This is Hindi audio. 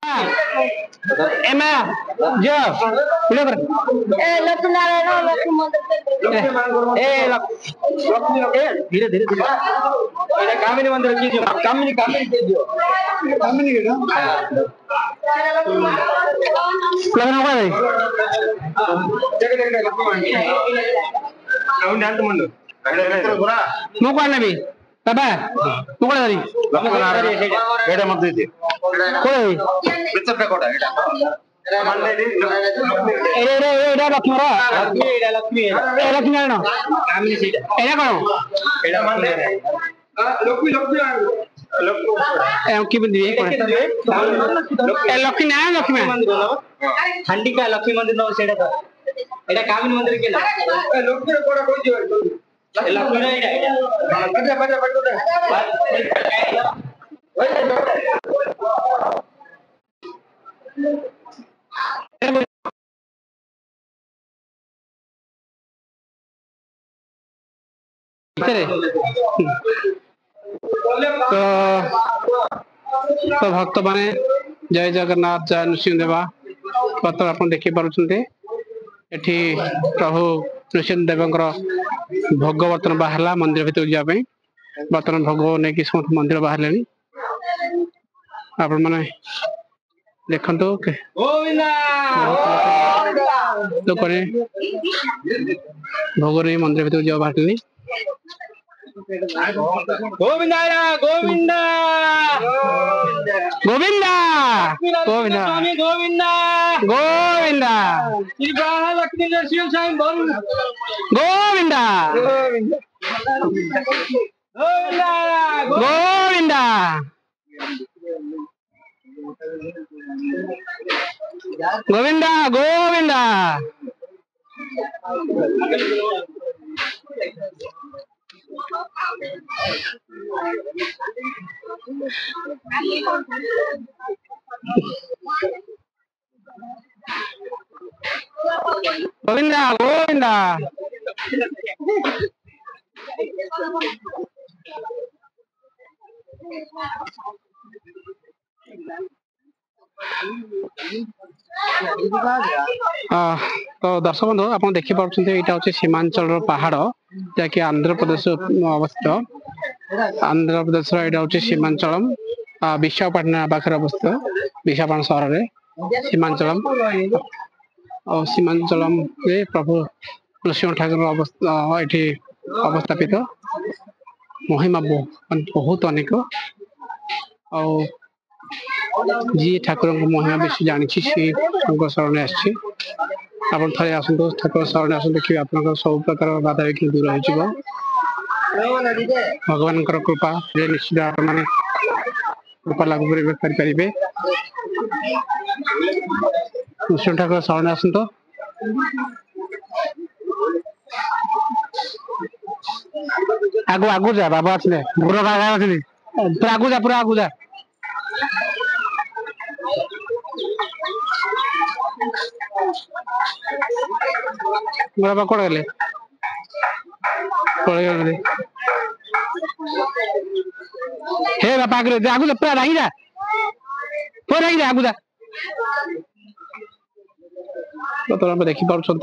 एमा जो वीडियो कर लक्ष्मी नारायण लक्ष्मी मंदिर ए धीरे धीरे धीरे एटा कामिनी मंदिर की जो कामिनी कामिनी के जो कामिनी के ना लगन होगा रे देख देख लक्ष्मी नाउ डांस मंडो मु कोन नबी बाबा तू कोन धरी लक्ष्मी नारायण एटा मत दे कोई बिचप कोडा एटा मंडे एटा लक्ष्मी रा लक्ष्मी एटा लक्ष्मी लक्ष्मी नारायण कामिनी सीटा एटा कोन एटा मंडे लक्ष्मी लक्ष्मी की बंदी है कोन लक्ष्मी नारायण लक्ष्मी हंडी का लक्ष्मी मंदिर नो सेडा था एटा कामिनी मंदिर के ना लक्ष्मी कोडा कोई जो लक्ष्मी ना एटा बजा बजा तो भक्त माने जय जगन्नाथ जय नृसिंहदेवा पत्र आप देखी पार्टी एठी प्रभु नृसिंहदेव भोग बर्तन बाहर मंदिर भीतर जावाई बर्तमान भोग नहीं समस्त मंदिर बाहर आपण मैंने देखो लोक भोग नहीं मंदिर भीतर जा बाहर गोविंदा गोविंदा गोविंदा गोविंदा स्वामी गोविंदा गोविंदा श्री लक्ष्मी नरसिंह साईं गोविंदा गोविंदा गोविंदा गोविंदा गोविंदा गोविंदा तो दर्शक बंधु आप देखी पार्टी यहाँ हूँ सीमांचल पहाड़ जहाँकि आंध्र प्रदेश अवस्थित आंध्र प्रदेश यहाँ हूँ सीमांचलम विशाखापट्टनम पाखे अवस्थित विशाखापट्टनम सहर में सीमांचलम और सीमांचलम प्रभु नृसिंह ठाकुर ये अवस्थापित महिमा बहुत अनेक जी ठाकुर महिमा बेसी जानी सी शरण आप थे आसतु ठाकुर शरण आस देखिए आप सब प्रकार बाधा विघ्न दूर हो भगवान कृपा निश्चित आप मैंने कृपा लागू करें नृसिंह ठाकुर शरण आसतु आगु आगु जा बाबा अच्छे पूरा बाबा अच्छे पूरा आगु जा पूरा आगु जा बाबा कौन गले हे बाबा आगु जा आगु जा पूरा नहीं जा पूरा नहीं जा आगु जा तो आप देखी पार्टी